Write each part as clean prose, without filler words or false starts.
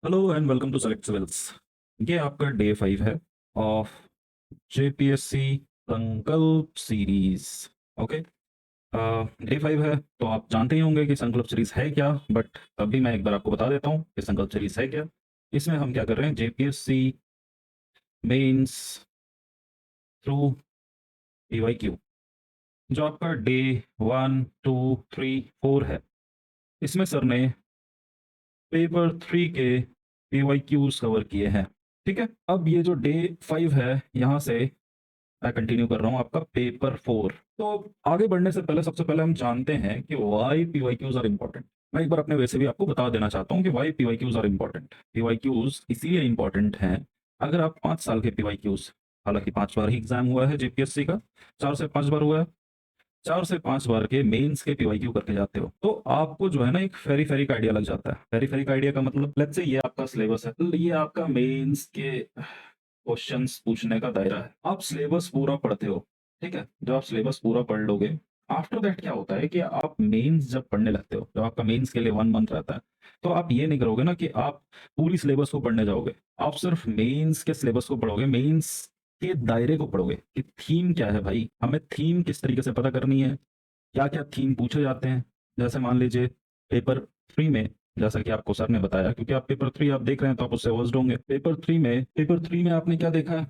Hello and welcome to select civils. ये आपका day 5 है of JPSC Sankalp series. Okay. Day 5 है तो आप जानते ही होंगे कि संकल्प सीरीज है क्या, बट तब भी मैं एक बार आपको बता देता हूँ कि संकल्प सीरीज है क्या। इसमें हम क्या कर रहे हैं, जेपीएससी मेंस थ्रू पीवाईक्यू, जो आपका डे 1, 2, 3, 4 है। इसमें सर ने पेपर 3 के पीवाईक्यूज कवर किए हैं। ठीक है, अब ये जो डे 5 है, यहाँ से मैं कंटिन्यू कर रहा हूँ आपका पेपर 4। तो आगे बढ़ने से पहले सबसे पहले हम जानते हैं कि वाई पीवाईक्यूज आर इंपॉर्टेंट। मैं एक बार अपने वैसे भी आपको बता देना चाहता हूँ कि why PYQs are important. PYQs इसीलिए इंपॉर्टेंट हैं, अगर आप 5 साल के पीवाईक्यूज, हालांकि 5 बार ही एग्जाम हुआ है जेपीएससी का, 4 से 5 बार हुआ है, 4 से 5 बार के मेंस के पीवाईक्यू करके जाते हो, तो आपको जो है ना एक फेरी फेरी का आइडिया लग जाता है। फेरी फेरी का आइडिया का मतलब, लेट्स से ये आपका सिलेबस है, तो ये आपका मेंस के क्वेश्चंस पूछने का दायरा है। आप सिलेबस पूरा पढ़ते हो, ठीक है। जब आप सिलेबस पूरा पढ़ लोगे, आफ्टर दैट क्या होता है कि आप मेंस जब पढ़ने लगते हो, जब आपका मेंस के लिए 1 मंथ रहता है, तो आप ये नहीं करोगे ना कि आप पूरी सिलेबस को पढ़ने जाओगे। आप सिर्फ मेंस के सिलेबस को पढ़ोगे, मेंस के दायरे को पढ़ोगे कि थीम क्या है भाई, हमें थीम किस तरीके से पता करनी है, क्या क्या थीम पूछे जाते हैं। जैसे मान लीजिए पेपर 3 में, जैसा कि आपको सर ने बताया, क्योंकि आप पेपर 3 आप देख रहे हैं तो आप उससे वर्स्ड होंगे। पेपर 3 में आपने क्या देखा है,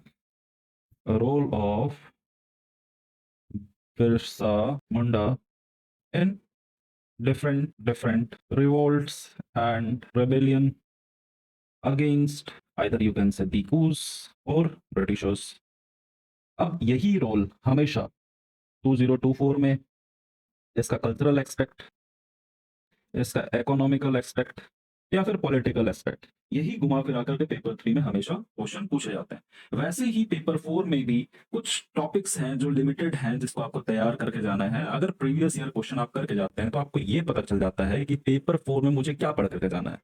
role of Birsa Munda in different different revolts and rebellion against either you can say दीकूज और ब्रिटिशर्स। अब यही रोल हमेशा 2024 में, इसका कल्चरल एक्सपेक्ट, इसका इकोनॉमिकल एस्पेक्ट या फिर पॉलिटिकल एस्पेक्ट, यही घुमा फिरा करके पेपर 3 में हमेशा क्वेश्चन पूछे जाते हैं। वैसे ही पेपर 4 में भी कुछ टॉपिक्स हैं जो लिमिटेड हैं, जिसको आपको तैयार करके जाना है। अगर प्रीवियस ईयर क्वेश्चन आप करके जाते हैं तो आपको ये पता चल जाता है कि पेपर 4 में मुझे क्या पढ़ करके जाना है।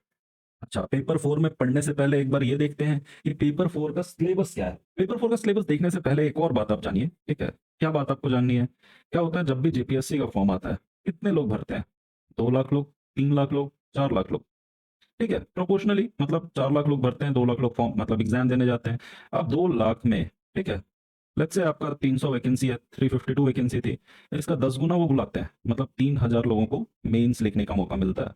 अच्छा, पेपर 4 में पढ़ने से पहले एक बार ये देखते हैं कि पेपर 4 का सिलेबस क्या है। पेपर 4 का सिलेबस देखने से पहले एक और बात आप जानिए, ठीक है। क्या बात आपको जाननी है? क्या होता है जब भी जेपीएससी का फॉर्म आता है, कितने लोग भरते हैं? 2 लाख लोग, 3 लाख लोग, 4 लाख लोग, ठीक है। प्रोपोर्शनली मतलब 4 लाख लोग भरते हैं, 2 लाख लोग फॉर्म मतलब एग्जाम देने जाते हैं। अब 2 लाख में, ठीक है, लेट्स से आपका 300 वैकेंसी है, 352 वैकेंसी थी, इसका 10 गुना वो बुलाते हैं, मतलब 3,000 लोगों को मेंस लिखने का मौका मिलता है।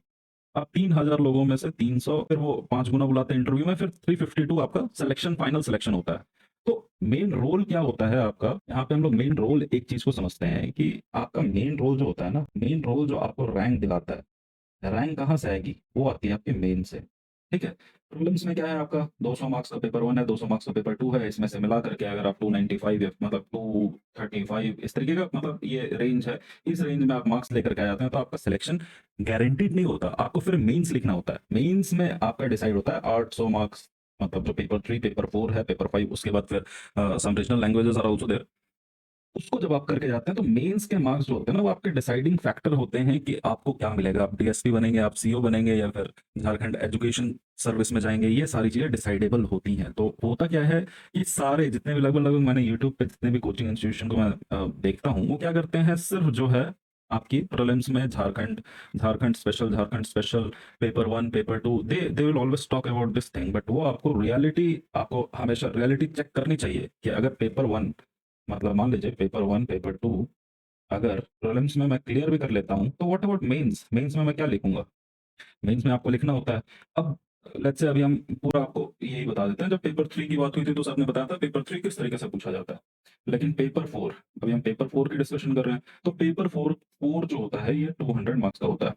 अब 3,000 लोगों में से 300, फिर वो 5 गुना बुलाते हैं इंटरव्यू में, फिर 352 आपका सिलेक्शन, फाइनल सिलेक्शन होता है। तो मेन रोल क्या होता है आपका, यहाँ पे हम लोग मेन रोल एक चीज को समझते हैं कि आपका मेन रोल जो होता है ना, मेन रोल जो आपको रैंक दिलाता है, रैंक कहाँ से आएगी, वो आती है आपके मेन से। ठीक है। प्रीलिम्स में क्या है आपका, 200 मार्क्स का पेपर 1 है, 200 मार्क्स का पेपर 2 है, इसमें से मिला करके अगर आप 295 मतलब 235 इस तरीके का मतलब ये रेंज है, इस रेंज में आप मार्क्स लेकर के आ जाते हैं, तो आपका सिलेक्शन गारंटीड नहीं होता। आपको फिर मेंस लिखना होता है, मेंस में आपका डिसाइड होता है 800 मार्क्स, मतलब जो पेपर 3 पेपर 4 है, पेपर 5, उसके बाद फिर some regional languages are also there. उसको जब आप करके जाते हैं तो मेंस के मार्क्स जो होते हैं ना, वो आपके डिसाइडिंग फैक्टर होते हैं कि आपको क्या मिलेगा। आप डीएसपी बनेंगे, आप सीओ बनेंगे, या फिर झारखंड एजुकेशन सर्विस में जाएंगे, ये सारी चीजें डिसाइडेबल होती हैं। तो होता क्या है, ये सारे जितने भी लगभग लगभग मैंने यूट्यूब पे जितने भी कोचिंग इंस्टीट्यूशन को मैं देखता हूँ, वो क्या करते हैं, सिर्फ जो है आपकी प्रीलिम्स में Jharkhand, Jharkhand special, paper 1 paper 2, they will always talk about this thing, but वो आपको रियलिटी, आपको हमेशा रियलिटी चेक करनी चाहिए कि अगर पेपर 1, मतलब मान लीजिए पेपर 1 पेपर 2 अगर प्रीलिम्स में मैं क्लियर भी कर लेता हूँ, तो व्हाट अबाउट मेंस, मेंस में मैं क्या लिखूंगा? मेंस में आपको लिखना होता है। अब लेट्स से अभी हम पूरा आपको यही बता देते हैं, जब पेपर 3 की बात हुई थी तो सर ने बताया था पेपर 3 किस तरीके से पूछा जाता है। लेकिन पेपर 4, अभी हम पेपर 4 की डिस्कशन कर रहे हैं, तो पेपर 4 4 जो होता है ये 200 मार्क्स का होता है।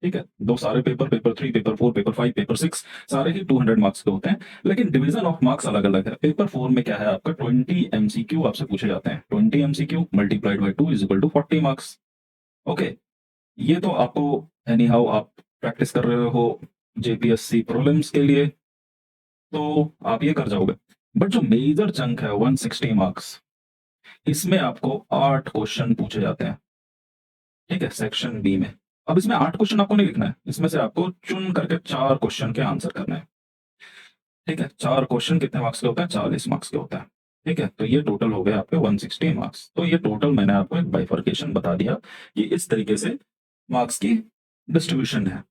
ठीक है, दो सारे paper, paper 3 paper 4 paper 5 paper 6, सारे ही 200 मार्क्स के होते हैं। लेकिन डिवीजन ऑफ मार्क्स अलग अलग है। पेपर 4 में क्या है आपका, 20 एमसीक्यू आपसे पूछे जाते हैं। 20 MCQ multiplied by 2 is equal to 40 marks. Okay, ये तो आपको एनी हाउ आप प्रैक्टिस कर रहे हो जेपीएससी प्रीलिम्स के लिए, तो आप ये कर जाओगे। बट जो मेजर चंक है 160 मार्क्स, इसमें आपको 8 क्वेश्चन पूछे जाते हैं। ठीक है, सेक्शन बी में। अब इसमें 8 क्वेश्चन आपको नहीं लिखना है, इसमें से आपको चुन करके 4 क्वेश्चन के आंसर करने हैं। ठीक है, 4 क्वेश्चन कितने मार्क्स के होते हैं, 40 मार्क्स के होते हैं। ठीक है, तो ये टोटल हो गए आपके 160 मार्क्स। तो ये टोटल मैंने आपको एक बाइफर्केशन बता दिया कि इस तरीके से मार्क्स की डिस्ट्रीब्यूशन है।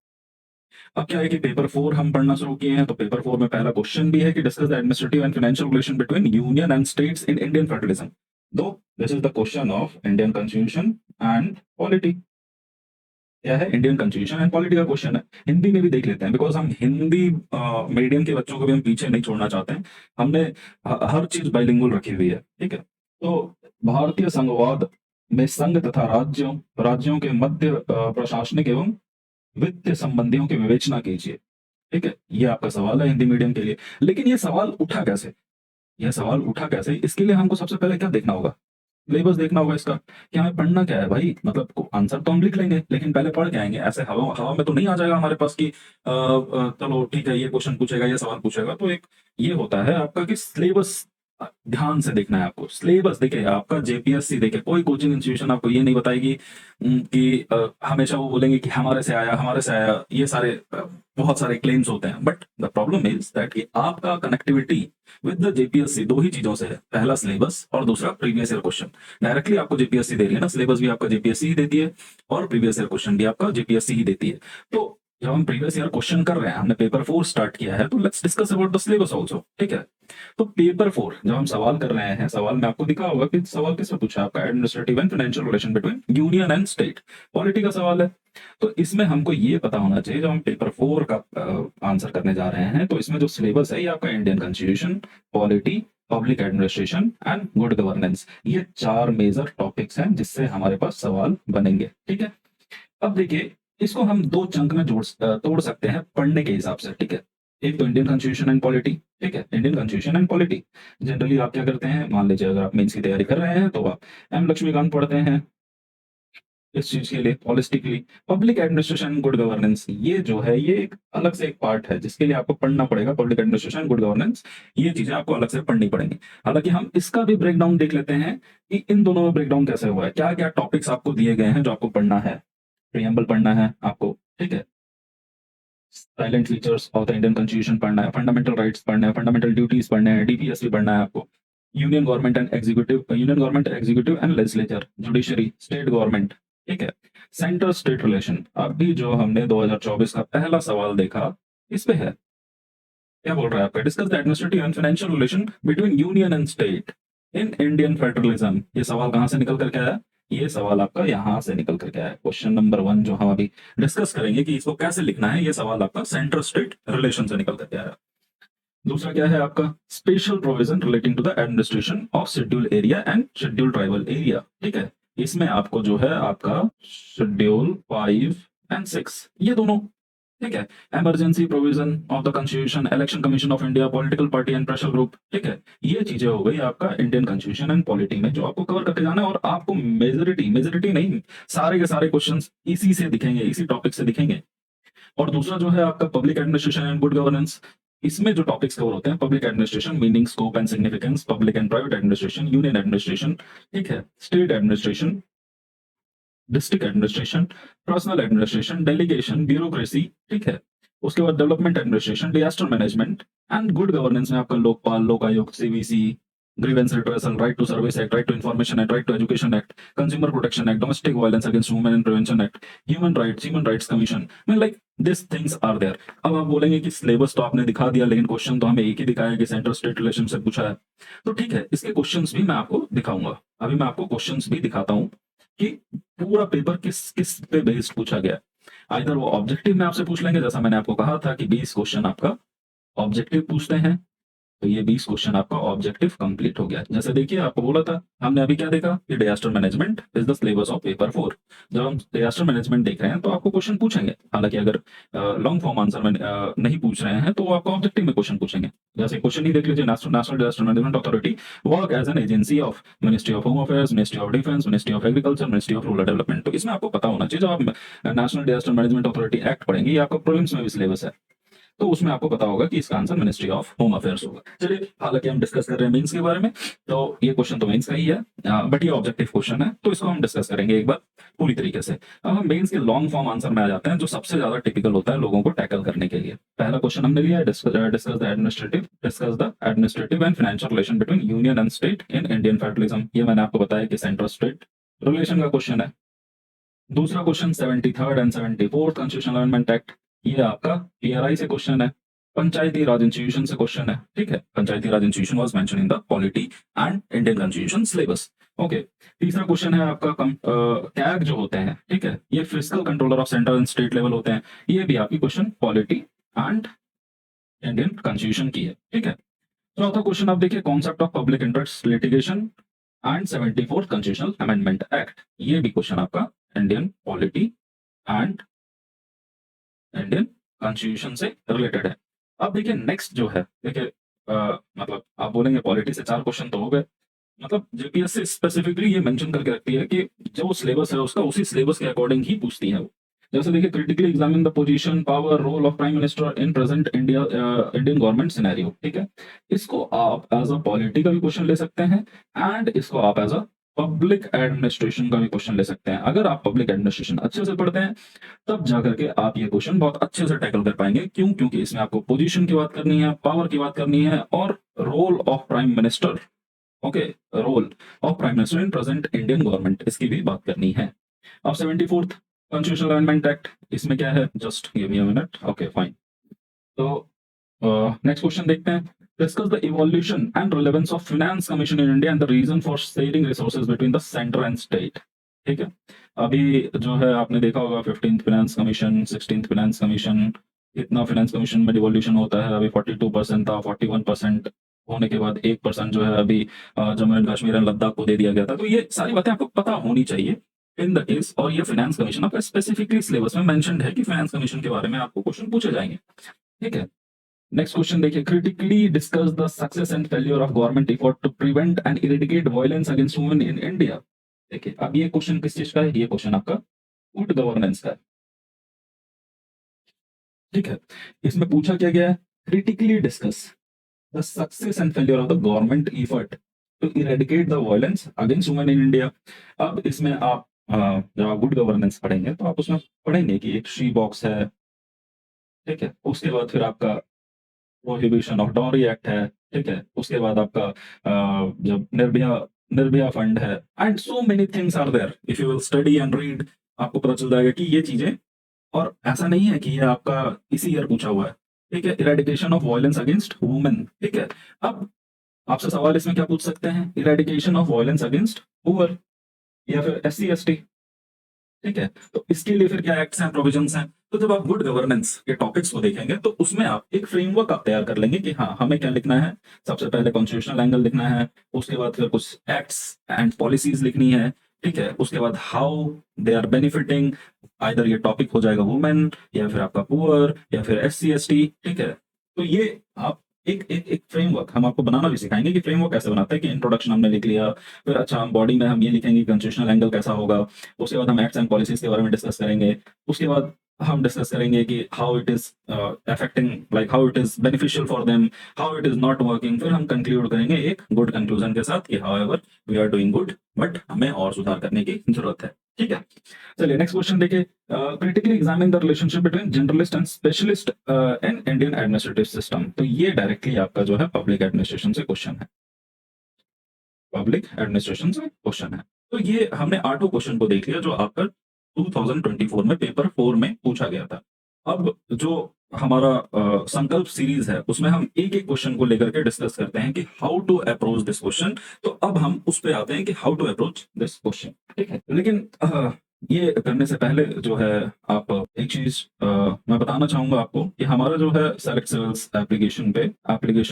अब क्या है कि पेपर 4 हम पढ़ना शुरू किए हैं, तो पेपर 4 में पहला क्वेश्चन भी है कि discuss the administrative and financial relation between union and states in Indian federalism. Though this is the question of Indian constitution and polity. क्या है? इंडियन कॉन्स्टिट्यूशन एंड पॉलिटी का क्वेश्चन है। हिंदी में भी देख लेते हैं, बिकॉज हम हिंदी मीडियम के बच्चों को भी हम पीछे नहीं छोड़ना चाहते हैं। हमने हर चीज बाइलिंगुअल रखी हुई है, ठीक है। तो भारतीय संघवाद में संघ तथा राज्यों राज्यों के मध्य प्रशासनिक एवं वित्तीय संबंधियों की विवेचना कीजिए, ठीक है। ये आपका सवाल है हिंदी मीडियम के लिए। लेकिन ये सवाल उठा कैसे? यह सवाल उठा कैसे, इसके लिए हमको सबसे पहले क्या देखना होगा? सिलेबस देखना होगा इसका, कि हमें पढ़ना क्या है भाई। मतलब आंसर तो हम लिख लेंगे, लेकिन पहले पढ़ के आएंगे। ऐसे हवा हवा में तो नहीं आ जाएगा हमारे पास कि चलो ठीक है, ये क्वेश्चन पूछेगा, ये सवाल पूछेगा। तो एक ये होता है आपका कि सिलेबस ध्यान से देखना है आपको। सिलेबस देखिए, आपका जेपीएससी देखिए, कोई कोचिंग इंस्टीट्यूशन आपको ये नहीं बताएगी कि हमेशा वो बोलेंगे कि हमारे से आया, हमारे से आया। ये सारे बहुत सारे क्लेम्स होते हैं, but the problem is that कि आपका कनेक्टिविटी विद द जेपीएससी दो ही चीजों से है, पहला सिलेबस और दूसरा प्रीवियस ईयर क्वेश्चन। डायरेक्टली आपको जेपीएससी दे रही है ना, सिलेबस भी आपका जेपीएससी ही देती है और प्रीवियस ईयर क्वेश्चन भी आपका जेपीएससी ही देती है। तो जब हम प्रीवियस ईयर क्वेश्चन कर रहे हैं, हमने पेपर 4 स्टार्ट किया है, तो let's discuss about the syllabus also, ठीक है। तो पेपर 4 जब हम सवाल कर रहे हैं, सवाल में आपको दिखा होगा कि सवाल किसमें पूछा है, आपका administrative and financial relation between union and state, polity का सवाल है। तो इसमें हमको ये पता होना चाहिए, जब हम पेपर 4 का आंसर करने जा रहे हैं, तो इसमें जो सिलेबस है ये आपका Indian constitution, polity, public administration and good governance, ये 4 मेजर टॉपिक्स हैं जिससे हमारे पास सवाल बनेंगे, ठीक है। अब देखिए, इसको हम 2 चंक में तोड़ सकते हैं पढ़ने के हिसाब से, ठीक है। एक तो इंडियन कॉन्स्टिट्यूशन एंड पॉलिटी, ठीक है। Indian constitution and polity generally आप क्या करते हैं, मान लीजिए अगर आप मेंस की तैयारी कर रहे हैं तो आप एम लक्ष्मीकांत पढ़ते हैं इस चीज के लिए holistically. Public administration good governance, ये जो है ये एक अलग से एक पार्ट है जिसके लिए आपको पढ़ना पड़ेगा। पब्लिक एडमिनिस्ट्रेशन गुड गवर्नेंस, ये चीजें आपको अलग से पढ़नी पड़ेंगी। हालांकि हम इसका भी ब्रेकडाउन देख लेते हैं कि इन दोनों में ब्रेकडाउन कैसे हुआ है, क्या क्या टॉपिक्स आपको दिए गए हैं जो आपको पढ़ना है। प्रियम्बल पढ़ना है आपको, ठीक है। Salient features of the Indian constitution पढ़ना है, फंडामेंटल राइट्स पढ़ना है, फंडामेंटल ड्यूटीज पढ़ने हैं, डीपीएससी पढ़ना है आपको, union government executive and legislature, judiciary, state government, ठीक है। सेंटर स्टेट रिलेशन, अभी जो हमने 2024 का पहला सवाल देखा इस पे है। क्या बोल रहा है आपका, discuss the administrative and financial relation between union and state in Indian federalism. ये सवाल कहां से निकल करके आया? ये सवाल आपका यहां से निकल करके आया। क्वेश्चन नंबर 1 जो हम अभी डिस्कस करेंगे कि इसको कैसे लिखना है, ये सवाल आपका सेंटर स्टेट रिलेशन से निकल करके आया। दूसरा क्या है आपका, special provision relating to the administration of schedule area and schedule tribal area, ठीक है। इसमें आपको जो है आपका शेड्यूल 5 एंड 6 ये दोनों, ठीक है। Emergency provision of the constitution, election commission of India, political party and pressure group, ठीक है। ये चीजें हो गई आपका इंडियन कॉन्स्टिट्यूशन एंड पॉलिटी में जो आपको कवर करके जाना है। और आपको मेजोरिटी नहीं, सारे के सारे क्वेश्चंस इसी से दिखेंगे, इसी टॉपिक से दिखेंगे। और दूसरा जो है आपका public administration and good governance, इसमें जो टॉपिक्स कवर होते हैं, public administration meaning, scope and significance, public and private administration, union administration, ठीक है, state administration, district administration, personal administration, delegation, bureaucracy, ठीक है। उसके बाद development administration, disaster management and good governance में आपका लोकपाल, लोक आयोग, CVC, grievance redressal, right to service act, right to information act, right to education act, consumer protection act, domestic violence against women and prevention act, human rights commission, mean like this things are there. अब आप बोलेंगे कि syllabus तो आपने दिखा दिया, लेकिन question तो हमें एक ही दिखाया कि सेंट्रल स्टेट रिलेशन से पूछा है। तो ठीक है, इसके क्वेश्चंस भी मैं आपको दिखाऊंगा। अभी मैं आपको क्वेश्चंस भी दिखाता हूं कि पूरा पेपर किस किस पे बेस्ड पूछा गया है। आइदर वो ऑब्जेक्टिव में आपसे पूछ लेंगे, जैसा मैंने आपको कहा था कि 20 क्वेश्चन आपका ऑब्जेक्टिव पूछते हैं, तो ये 20 क्वेश्चन आपका ऑब्जेक्टिव कंप्लीट हो गया। जैसे देखिए, आपको बोला था हमने अभी क्या देखा कि disaster management is the syllabus of paper 4। जब हम डिजास्टर मैनेजमेंट देख रहे हैं तो आपको क्वेश्चन पूछेंगे। हालांकि अगर लॉन्ग फॉर्म आंसर में नहीं पूछ रहे हैं तो वो आपको ऑब्जेक्टिव में क्वेश्चन पूछेंगे। जैसे क्वेश्चन ही देख लीजिए, national disaster management authority work as an agency of ministry of home affairs, ministry of defence, ministry of agriculture, ministry of rural development. तो इसमें आपको पता होना चाहिए, जब आप national disaster management authority act पढ़ेंगे, ये आपका प्रीलिम्स में भी सिलेबस है, तो उसमें आपको पता होगा कि इसका answer ministry of home affairs होगा। चलिए, हालांकि हम डिस्कस कर रहे हैं मेंस के बारे में, तो ये क्वेश्चन तो मेंस का ही है, बट ये ऑब्जेक्टिव क्वेश्चन है, तो इसको हम डिस्कस करेंगे एक बार पूरी तरीके से। अब हम मेंस के लॉन्ग फॉर्म आंसर में आ जाते हैं, जो सबसे ज्यादा टिपिकल होता है लोगों को टैकल करने के लिए। पहला क्वेश्चन हमने लिया है, discuss the administrative and financial relation between union and state in Indian federalism. ये मैंने आपको बताया कि सेंट्रल स्टेट रिलेशन का क्वेश्चन है। दूसरा question 73rd and 74th constitutional amendment act, ये आपका पीआरआई से क्वेश्चन है, पंचायती राज इंस्टीट्यूशन से क्वेश्चन है, ठीक है। पंचायती राज institution was mention in the polity and Indian constitution syllabus. Okay, तीसरा क्वेश्चन है आपका कैग जो होते हैं, ठीक है, ये physical controller of central and state level होते हैं। ये भी आपकी question polity and Indian constitution की है, ठीक है। चौथा क्वेश्चन आप देखिए, concept of public interest litigation and 74th constitutional amendment act. ये भी क्वेश्चन आपका Indian polity and Indian constitution से रिलेटेड है। अब देखिए नेक्स्ट जो है, देखिए मतलब आप बोलेंगे पॉलिटी से 4 क्वेश्चन तो हो गए, मतलब जेपीएससी स्पेसिफिकली ये मेंशन करके रखती है कि जो सिलेबस है उसका उसी सिलेबस के अकॉर्डिंग ही पूछती है वो। जैसे देखिए, critically examine the position, power, role of prime minister in present India Indian government scenario, ठीक है। इसको आप एज अ पॉलिटी का भी क्वेश्चन ले सकते हैं एंड इसको आप एज अ पब्लिक एडमिनिस्ट्रेशन का भी क्वेश्चन ले सकते हैं। अगर आप पब्लिक एडमिनिस्ट्रेशन अच्छे से पढ़ते हैं तब जाकर के आप ये क्वेश्चन बहुत अच्छे से टैकल कर पाएंगे। क्यों? क्योंकि इसमें आपको पोजीशन की बात करनी है, पावर की बात करनी है और role of prime minister, okay, role of prime minister in present Indian government, इसकी भी बात करनी है। अब 74th कॉन्स्टिट्यूशनल अमेंडमेंट एक्ट, इसमें क्या है, just give me a minute, okay fine. तो नेक्स्ट क्वेश्चन देखते हैं, discuss the evolution and relevance of finance commission in India and the reason for sharing resources between the centre and state, ठीक है। अभी जो है आपने देखा होगा 15th finance commission, 16th finance commission, इतना फाइनेंस कमीशन में डिवोल्यूशन होता है। अभी 42% था, 41% होने के बाद 1% जो है अभी जम्मू एंड कश्मीर एंड लद्दाख को दे दिया गया था। तो ये सारी बातें आपको पता होनी चाहिए इन द केस, और ये फाइनेंस कमीशन आपका स्पेसिफिकली सिलेबस में मेंशन्ड है कि फाइनेंस कमीशन के बारे में आपको क्वेश्चन पूछे जाएंगे, ठीक है। नेक्स्ट क्वेश्चन देखिए, critically discuss the success and failure of government effort to prevent and eradicate violence against women in India. देखिए अब ये क्वेश्चन किस चीज का है, ये क्वेश्चन आपका गुड गवर्नेंस का है, ठीक है। इसमें पूछा क्या गया है, critically discuss the success and failure of the government effort to eradicate the violence against women in India. अब इसमें आप जब आप गुड गवर्नेंस पढ़ेंगे तो आप उसमें पढ़ेंगे कि एक शी बॉक्स है, ठीक है। उसके बाद फिर आपका प्रोहिबिशन ऑफ डॉरी एक्ट है, ठीक है। उसके बाद आपका जब निर्भया निर्भया फंड है and so many things are there, if you will study and read आपको पता चल जाएगा कि ये चीजें, और ऐसा नहीं है कि ये आपका इसी ईयर पूछा हुआ है, ठीक है। Eradication of violence against women, ठीक है। अब आपसे सवाल इसमें क्या पूछ सकते हैं, eradication of violence against women या फिर एससी एसटी, ठीक है। तो इसके लिए फिर क्या एक्ट्स हैं, प्रोविजंस हैं। तो जब आप गुड गवर्नेंस के टॉपिक्स को देखेंगे तो उसमें आप एक फ्रेमवर्क आप तैयार कर लेंगे कि हाँ हमें क्या लिखना है। सबसे पहले कॉन्स्टिट्यूशनल एंगल लिखना है, उसके बाद फिर कुछ एक्ट्स एंड पॉलिसीज लिखनी है, ठीक है। उसके बाद how they are benefiting, either ये टॉपिक हो जाएगा वुमेन या फिर आपका पुअर या फिर एससी एसटी, ठीक है। तो ये आप एक एक एक फ्रेमवर्क हम आपको बनाना भी सिखाएंगे कि फ्रेमवर्क कैसे बनाते हैं, कि इंट्रोडक्शन हमने लिख लिया, फिर अच्छा हम बॉडी में हम ये लिखेंगे कॉन्स्टिट्यूशनल एंगल कैसा होगा, उसके बाद हम एक्ट्स एंड पॉलिसीज के बारे में डिस्कस करेंगे, उसके बाद हम डिस्कस करेंगे कि how it is affecting, like how it is beneficial for them, how it is not working. फिर हम कंक्लूड करेंगे एक गुड कंक्लूजन के साथ कि however we are doing good but हमें और सुधार करने की जरूरत है, ठीक है। चलिए नेक्स्ट क्वेश्चन देखिए, critically examine the relationship between generalist and specialist in Indian administrative system. तो ये डायरेक्टली आपका जो है पब्लिक एडमिनिस्ट्रेशन से क्वेश्चन है, पब्लिक एडमिनिस्ट्रेशन से क्वेश्चन है। तो ये हमने 8 क्वेश्चन को देख लिया जो आपका 2024 में पेपर 4 में पूछा गया था। अब जो हमारा संकल्प सीरीज है उसमें हम एक एक क्वेश्चन को लेकर के डिस्कस करते हैं कि how to approach this question. तो अब हम उस पे आते हैं कि how to approach this question, ठीक है। लेकिन ये करने से पहले जो है आप एक चीज मैं बताना चाहूंगा आपको कि हमारा जो है सेलेक्ट सिविल्स एप्लीकेशन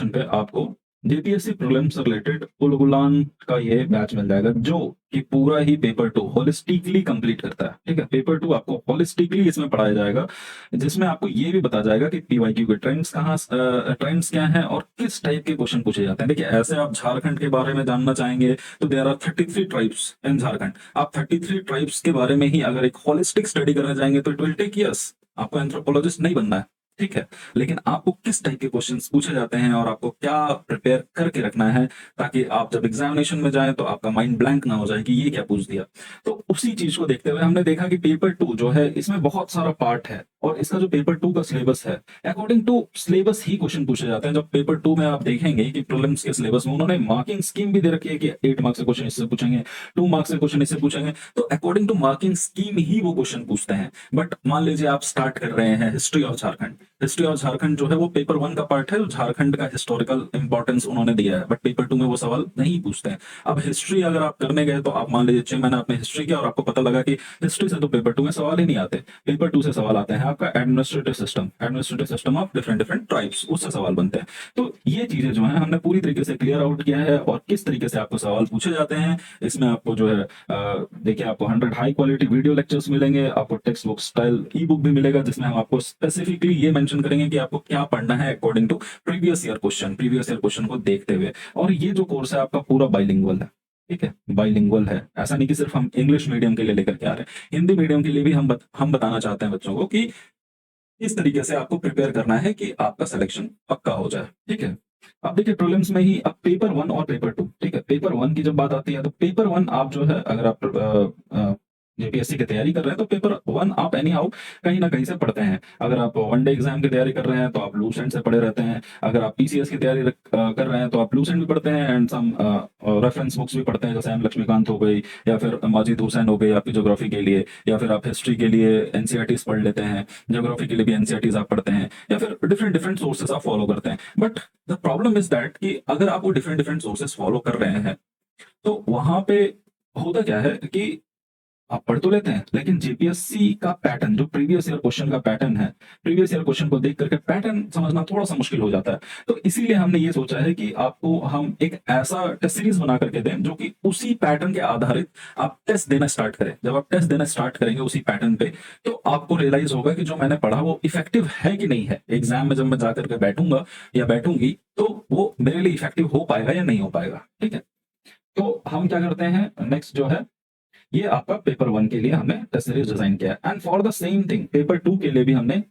पे आपको जेपीएससी प्रीलिम्स से रिलेटेड उलगुलान का ये बैच मिल जाएगा जो कि पूरा ही पेपर 2 होलिस्टिकली कंप्लीट करता है, ठीक है। पेपर 2 आपको होलिस्टिकली इसमें पढ़ाया जाएगा, जिसमें आपको ये भी बताया जाएगा कि पीवाईक्यू के ट्रेंड्स क्या हैं और किस टाइप के क्वेश्चन पूछे जाते हैं। देखिए ऐसे आप झारखंड के बारे में जानना चाहेंगे तो there are 33 tribes in Jharkhand. आप 33 ट्राइब्स के बारे में ही अगर एक होलिस्टिक स्टडी करने जाएंगे तो इट विल टेक इयर्स। आपको एंथ्रोपोलॉजिस्ट नहीं बनना है, ठीक है। लेकिन आपको किस टाइप के क्वेश्चंस पूछे जाते हैं और आपको क्या प्रिपेयर करके रखना है ताकि आप जब एग्जामिनेशन में जाएं तो आपका माइंड ब्लैंक ना हो जाए कि ये क्या पूछ दिया। तो उसी चीज को देखते हुए हमने देखा कि पेपर 2 जो है इसमें बहुत सारा पार्ट है, और इसका जो पेपर 2 का सिलेबस है, अकॉर्डिंग टू सिलेबस ही क्वेश्चन पूछे जाते हैं। जब पेपर 2 में आप देखेंगे कि प्रीलिम्स के सिलेबस में उन्होंने मार्किंग स्कीम भी दे रखी है कि 8 मार्क्स से क्वेश्चन इससे पूछेंगे, 2 मार्क्स से क्वेश्चन इससे पूछेंगे, तो अकॉर्डिंग टू मार्किंग स्कीम ही वो क्वेश्चन पूछते हैं। बट मान लीजिए आप स्टार्ट कर रहे हैं history of Jharkhand, history of Jharkhand जो है वो पेपर 1 का पार्ट है, झारखंड का हिस्टोरिकल इंपॉर्टेंस उन्होंने दिया है, बट पेपर 2 में वो सवाल नहीं पूछते हैं। अब हिस्ट्री अगर आप करने गए तो आप मान लीजिए 6 महीने आपने हिस्ट्री किया और आपको पता लगा कि हिस्ट्री से तो पेपर 2 में सवाल ही नहीं आते। पेपर 2 से सवाल आते हैं आपका administrative system of different different tribes, उससे सवाल बनते हैं। तो ये चीजें जो है हमने पूरी तरीके से क्लियर आउट किया है और किस तरीके से आपको सवाल पूछे जाते हैं। इसमें आपको जो है देखिए आपको 100 हाई क्वालिटी वीडियो लेक्चर्स मिलेंगे, आपको टेक्स्ट बुक स्टाइल ई बुक भी मिलेगा जिसमें हम आपको स्पेसिफिकली ये मेंशन करेंगे कि आपको क्या पढ़ना है according to previous year question को देखते हुए। और ये जो कोर्स है आपका पूरा बाइलिंगुअल है, ठीक है, बाइलिंगुअल है। ऐसा नहीं कि सिर्फ हम इंग्लिश मीडियम के लिए लेकर के आ रहे हैं, हिंदी मीडियम के लिए भी हम बताना चाहते हैं बच्चों को कि इस तरीके से आपको प्रिपेयर करना है कि आपका सिलेक्शन पक्का हो जाए, ठीक है। अब देखिए प्रीलिम्स में ही अब पेपर 1 और पेपर 2, ठीक है, पेपर 1 की जब बात आती है तो पेपर 1 आप जो है अगर आप जेपीएससी की तैयारी कर रहे हैं तो पेपर 1 आप एनी हाउ कहीं ना कहीं से पढ़ते हैं। अगर आप वनडे एग्जाम की तैयारी कर रहे हैं तो आप लूसेंट से पढ़े रहते हैं। अगर आप पीसीएस की तैयारी कर रहे हैं तो आप लूसेंट भी पढ़ते हैं एंड सम रेफरेंस बुक्स भी पढ़ते हैं, जैसे एम लक्ष्मीकांत हो गई या फिर माजिद हुसैन हो गई आपकी ज्योग्राफी के लिए, या फिर आप हिस्ट्री के लिए एनसीईआरटीज पढ़ लेते हैं, ज्योग्राफी के लिए भी एनसीईआरटीज आप पढ़ते हैं, या फिर डिफरेंट डिफरेंट सोर्सेस आप फॉलो करते हैं। But the problem is that कि अगर आप वो डिफरेंट डिफरेंट सोर्सेस फॉलो कर रहे हैं तो वहां पे होता क्या है कि आप पढ़ तो लेते हैं लेकिन जेपीएससी का पैटर्न जो प्रीवियस ईयर क्वेश्चन का पैटर्न है, प्रीवियस ईयर क्वेश्चन को देख करके पैटर्न समझना थोड़ा सा मुश्किल हो जाता है। तो इसीलिए हमने ये सोचा है कि आपको हम एक ऐसा टेस्ट सीरीज बना करके दें जो कि उसी पैटर्न के आधारित आप टेस्ट देना स्टार्ट करें। जब आप टेस्ट देना स्टार्ट करेंगे उसी पैटर्न पे तो आपको रियलाइज होगा कि जो मैंने पढ़ा वो इफेक्टिव है कि नहीं है। एग्जाम में जब मैं जाकर के बैठूंगा या बैठूंगी तो वो मेरे लिए इफेक्टिव हो पाएगा या नहीं हो पाएगा, ठीक है। तो हम क्या करते हैं नेक्स्ट जो है, ये आपका पेपर 1 के लिए हमने टेस्ट सीरीज डिजाइन किया है and for the same thing paper 2 के लिए भी हमने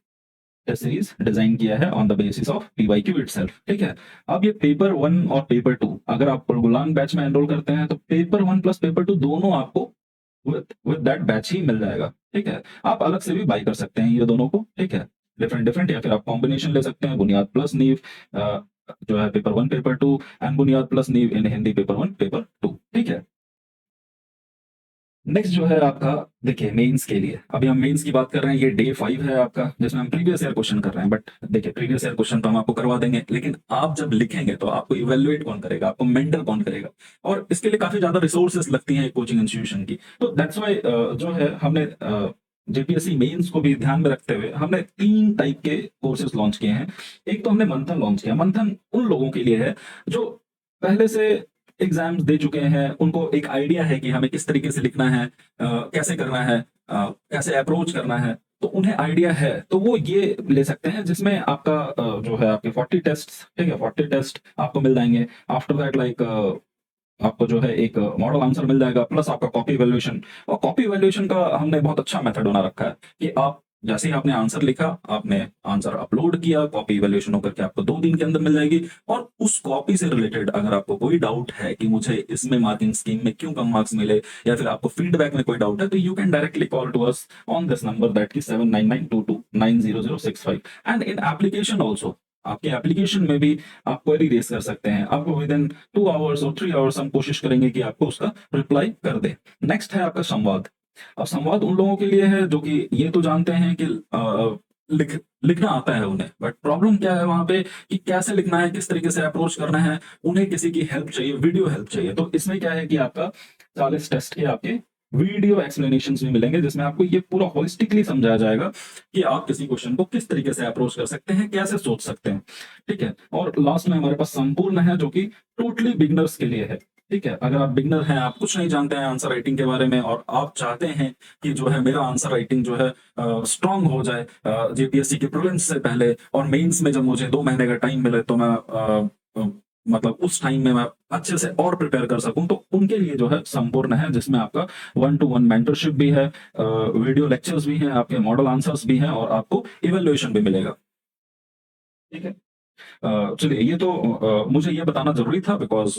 टेस्ट सीरीज डिजाइन किया है on the basis of PYQ itself, ठीक है। अब ये पेपर 1 और पेपर 2 अगर आप गुलान बैच में एनरोल करते हैं तो पेपर 1 प्लस पेपर 2 दोनों आपको विद दैट बैच ही मिल जाएगा, ठीक है। आप अलग से भी बाई कर सकते हैं ये दोनों को, ठीक है, डिफरेंट डिफरेंट, या फिर आप कॉम्बिनेशन ले सकते हैं, बुनियाद प्लस नीव जो है पेपर 1 पेपर 2 एंड बुनियाद प्लस नीव इन हिंदी पेपर 1 पेपर 2, ठीक है। नेक्स्ट जो है आपका देखिए मेंस के लिए, अभी हम मेंस की बात कर रहे हैं, ये डे 5 है आपका जिसमें हम प्रीवियस ईयर क्वेश्चन कर रहे हैं। बट देखिए प्रीवियस ईयर क्वेश्चन तो हम आपको करवा देंगे लेकिन आप जब लिखेंगे तो आपको इवेल्युएट कौन करेगा, आपको मेंटर कौन करेगा, और इसके लिए काफी ज्यादा रिसोर्सेस लगती हैं कोचिंग इंस्टीट्यूशन की। तो दैट्स वाई जो है हमने जेपीएससी मेंस को भी ध्यान में रखते हुए हमने 3 टाइप के कोर्सेज लॉन्च किए हैं। एक तो हमने मंथन लॉन्च किया। मंथन उन लोगों के लिए है जो पहले से एग्जाम्स दे चुके हैं, उनको एक आइडिया है कि हमें किस तरीके से लिखना है, कैसे करना है, कैसे अप्रोच करना है, तो उन्हें आइडिया है तो वो ये ले सकते हैं जिसमें आपका जो है आपके 40 टेस्ट, ठीक है, 40 टेस्ट आपको मिल जाएंगे। आफ्टर दैट लाइक आपको जो है एक मॉडल आंसर मिल जाएगा प्लस आपका कॉपी वैल्यूएशन। और कॉपी वैल्यूएशन का हमने बहुत अच्छा मेथड बना रखा है कि आप जैसे ही आपने आंसर लिखा, आपने आंसर अपलोड किया, कॉपी इवैल्यूएशन होकर के आपको 2 दिन के अंदर मिल जाएगी। और उस कॉपी से रिलेटेड अगर आपको कोई डाउट है कि मुझे इसमें मार्किंग स्कीम में क्यों कम मार्क्स मिले, या फिर आपको फीडबैक में कोई डाउट है, तो you can directly call to us on this number that की 7992290065 एंड इन एप्लीकेशन ऑल्सो आपके एप्लीकेशन में भी आप क्वेरी रेस कर सकते हैं। आपको विद इन 2 आवर्स और 3 आवर्स हम कोशिश करेंगे कि आपको उसका रिप्लाई कर दे। नेक्स्ट है आपका संवाद। अब संवाद उन लोगों के लिए है जो कि ये तो जानते हैं कि लिखना आता है उन्हें, बट प्रॉब्लम क्या है वहां पे कि कैसे लिखना है, किस तरीके से अप्रोच करना है, उन्हें किसी की हेल्प चाहिए, वीडियो हेल्प चाहिए। तो इसमें क्या है कि आपका 40 टेस्ट के आपके वीडियो एक्सप्लेनेशन भी मिलेंगे जिसमें आपको ये पूरा होलिस्टिकली समझाया जाएगा कि आप किसी क्वेश्चन को किस तरीके से अप्रोच कर सकते हैं, कैसे सोच सकते हैं, ठीक है। और लास्ट में हमारे पास संपूर्ण है जो कि टोटली बिगनर्स के लिए है, ठीक है। अगर आप बिगनर हैं, आप कुछ नहीं जानते हैं आंसर राइटिंग के बारे में और आप चाहते हैं कि जो है मेरा आंसर राइटिंग जो है स्ट्रांग हो जाए जेपीएससी के प्रीलिम्स से पहले, और मेंस में जब मुझे 2 महीने का टाइम मिले तो मैं मतलब उस टाइम में मैं अच्छे से और प्रिपेयर कर सकूं, तो उनके लिए जो है संपूर्ण है जिसमें आपका 1-to-1 मेंटरशिप भी है, वीडियो लेक्चर्स भी हैं, आपके मॉडल आंसर्स भी हैं और आपको इवेल्युएशन भी मिलेगा, ठीक है। चलिए ये तो मुझे ये बताना जरूरी था बिकॉज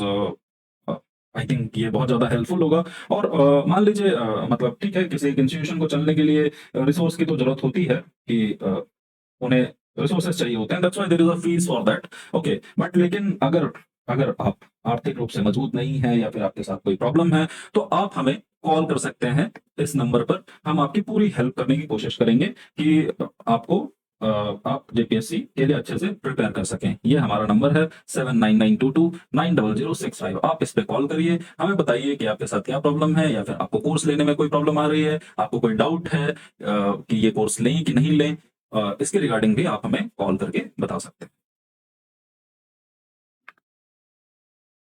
आई थिंक ये बहुत ज़्यादा हेल्पफुल होगा। और मान लीजिए मतलब ठीक है, किसी एक इंस्टीट्यूशन को चलने के लिए रिसोर्स की तो ज़रूरत होती है कि उन्हें रिसोर्सेज चाहिए होते हैं, that's why there is a fees for that. Okay, but लेकिन अगर अगर आप आर्थिक रूप से मजबूत नहीं हैं या फिर आपके साथ कोई प्रॉब्लम है, तो आप हमें कॉल कर सकते हैं इस नंबर पर। हम आपकी पूरी हेल्प करने की कोशिश करेंगे कि आपको आप जेपीएससी के लिए अच्छे से प्रिपेयर कर सकें। ये हमारा नंबर है 7992290065। आप इस पे कॉल करिए, हमें बताइए कि आपके साथ क्या प्रॉब्लम है, या फिर आपको कोर्स लेने में कोई प्रॉब्लम आ रही है, आपको कोई डाउट है कि ये कोर्स लें कि नहीं लें। इसके रिगार्डिंग भी आप हमें कॉल करके बता सकते हैं।